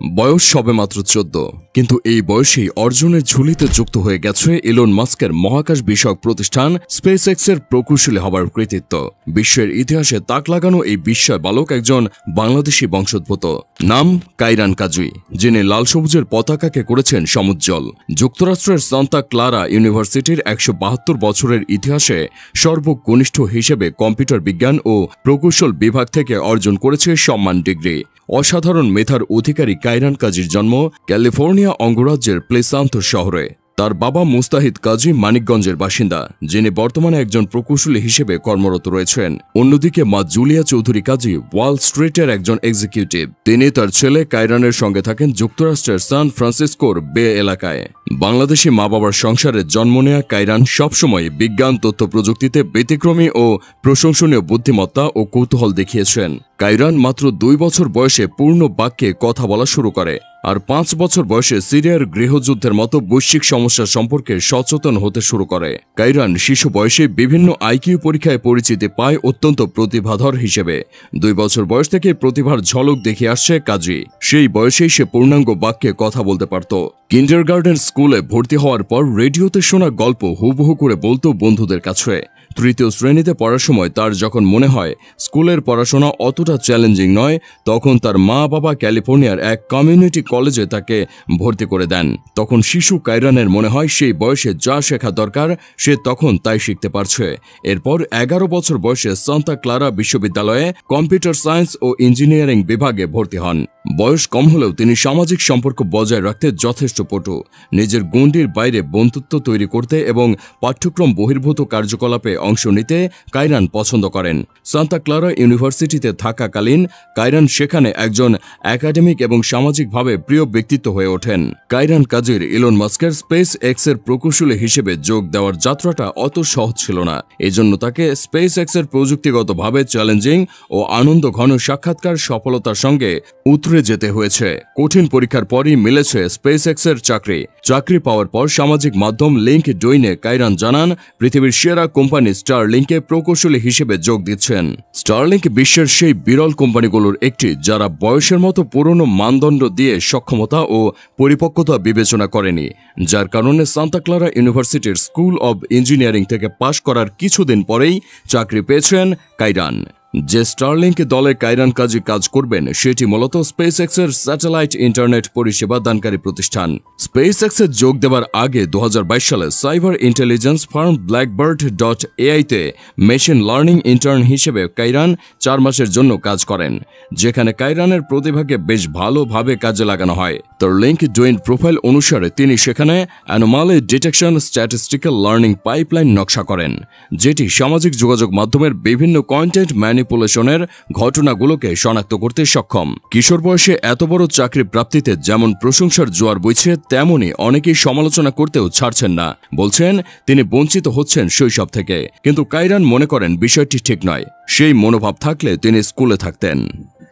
বয়স সবেমাত্র ১৪, কিন্তু এই বয়সেই অর্জনের ঝুলিতে যুক্ত হয়ে গেছে ইলন মাস্কের মহাকাশ বিষয়ক প্রতিষ্ঠান স্পেসএক্সের প্রকৌশলী হবার কৃতিত্ব। বিশ্বের ইতিহাসে তাক লাগানো এই বিস্ময় বালক একজন বাংলাদেশি বংশোদ্ভূত। নাম কাইরান কাজী, যিনি লাল সবুজের পতাকাকে করেছেন সমুজ্জ্বল। যুক্তরাষ্ট্রের সান্তা ক্লারা ইউনিভার্সিটির ১৭২ বছরের ইতিহাসে সর্বকনিষ্ঠ হিসেবে কম্পিউটার বিজ্ঞান ও প্রকৌশল বিভাগ থেকে অর্জন করেছে সম্মান ডিগ্রি। অসাধারণ মেধার অধিকারী কাইরান কাজীর জন্ম ক্যালিফোর্নিয়া অঙ্গরাজ্যের প্লেসান্থ শহরে। তার বাবা মুস্তাহিদ কাজী মানিকগঞ্জের বাসিন্দা, যিনি বর্তমানে একজন প্রকৌশলী হিসেবে কর্মরত রয়েছেন। অন্যদিকে মা জুলিয়া চৌধুরী কাজী ওয়াল স্ট্রিটের একজন এক্সিকিউটিভ। তিনি তার ছেলে কাইরানের সঙ্গে থাকেন যুক্তরাষ্ট্রের সান ফ্রান্সিসকোর বে এলাকায়। বাংলাদেশি মা বাবার সংসারে জন্ম নেয়া কাইরান সবসময় বিজ্ঞান তথ্য প্রযুক্তিতে ব্যতিক্রমী ও প্রশংসনীয় বুদ্ধিমত্তা ও কৌতূহল দেখিয়েছেন। কাইরান মাত্র ২ বছর বয়সে পূর্ণ বাক্যে কথা বলা শুরু করে, আর ৫ বছর বয়সে সিরিয়ার গৃহযুদ্ধের মতো বৈশ্বিক সমস্যা সম্পর্কে সচেতন হতে শুরু করে। কাইরান শিশু বয়সে বিভিন্ন আইকিউ পরীক্ষায় পরিচিতি পায় অত্যন্ত প্রতিভাধর হিসেবে। ২ বছর বয়স থেকে প্রতিভার ঝলক দেখে আসছে কাজী। সেই বয়সেই সে পূর্ণাঙ্গ বাক্যে কথা বলতে পারত। কিন্ডারগার্টেন স্কুলে ভর্তি হওয়ার পর রেডিওতে শোনা গল্প হুবহু করে বলতো বন্ধুদের কাছে। ৩য় শ্রেণীতে পড়ার সময় তার যখন মনে হয় স্কুলের পড়াশোনা অতটা চ্যালেঞ্জিং নয়, তখন তার মা বাবা ক্যালিফোর্নিয়ার এক কমিউনিটি কলেজে তাকে ভর্তি করে দেন। তখন শিশু কাইরানের মনে হয় সেই বয়সে যা শেখা দরকার সে তখন তাই শিখতে পারছে। এরপর ১১ বছর বয়সে সান্তা ক্লারা বিশ্ববিদ্যালয়ে কম্পিউটার সায়েন্স ও ইঞ্জিনিয়ারিং বিভাগে ভর্তি হন। বয়স কম হলেও তিনি সামাজিক সম্পর্ক বজায় রাখতে যথেষ্ট পটু। নিজের গণ্ডির বাইরে বন্ধুত্ব তৈরি করতে এবং পাঠ্যক্রম বহির্ভূত কার্যকলাপে অংশ নিতে কাইরান পছন্দ করেন। সান্তা ক্লারা ইউনিভার্সিটিতে থাকাকালীন কাইরান সেখানে একজন একাডেমিক এবং সামাজিকভাবে প্রিয় ব্যক্তিত্ব হয়ে ওঠেন। কাইরান কাজীর ইলন মাস্কের স্পেস এক্সের প্রকৌশলী হিসেবে যোগ দেওয়ার যাত্রাটা অত সহজ ছিল না। এজন্য তাকে স্পেস এক্সের প্রযুক্তিগতভাবে চ্যালেঞ্জিং ও আনন্দ ঘন সাক্ষাৎকার সফলতার সঙ্গে উতরে যেতে হয়েছে। কঠিন পরীক্ষার পরই মিলেছে স্পেস এক্সের চাকরি পাওয়ার পর সামাজিক মাধ্যম লিঙ্কডইনে কাইরান জানান পৃথিবীর সেরা কোম্পানি স্টারলিংকে প্রকৌশলী হিসেবে যোগ দিচ্ছেন। স্টারলিংক বিশ্বের সেই বিরল কোম্পানিগুলোর একটি যারা বয়সের মতো পুরনো মানদণ্ড দিয়ে সক্ষমতা ও পরিপক্কতা বিবেচনা করেনি, যার কারণে সান্তা ক্লারা ইউনিভার্সিটির স্কুল অব ইঞ্জিনিয়ারিং থেকে পাশ করার কিছুদিন পরেই চাকরি পেয়েছেন কাইরান। যে স্টারলিংক দলে কাইরান কাজী কাজ করবেন সেটি মূলত স্পেস এক্সের স্যাটেলাইট ইন্টারনেট পরিষেবা দানকারী প্রতিষ্ঠান। স্পেস এক্সে যোগ দেওয়ার আগে ২০২২ সালে সাইবার ইন্টেলিজেন্স ফার্ম blackbird.ai-তে মেশিন লার্নিং ইন্টার্ন হিসেবে কাইরান ৪ মাসের জন্য কাজ করেন, যেখানে কাইরানের প্রতিভাকে বেশ ভালোভাবে কাজে লাগানো হয়। তার লিঙ্কডইন প্রোফাইল অনুসারে তিনি সেখানে anomaly detection statistical learning pipeline নকশা করেন, যেটি সামাজিক যোগাযোগ মাধ্যমের বিভিন্ন কন্টেন্ট ম্যানিপুলেশনের ঘটনাগুলোকে শনাক্ত করতে সক্ষম। কিশোর বয়সে এত বড় চাকরি প্রাপ্তিতে যেমন প্রশংসার জোয়ার বইছে, তেমনি অনেকেই সমালোচনা করতেও ছাড়ছেন না। বলছেন তিনি বঞ্চিত হচ্ছেন শৈশব থেকে। কিন্তু কাইরান মনে করেন বিষয়টি ঠিক নয়। সেই মনোভাব থাকলে তিনি স্কুলে থাকতেন।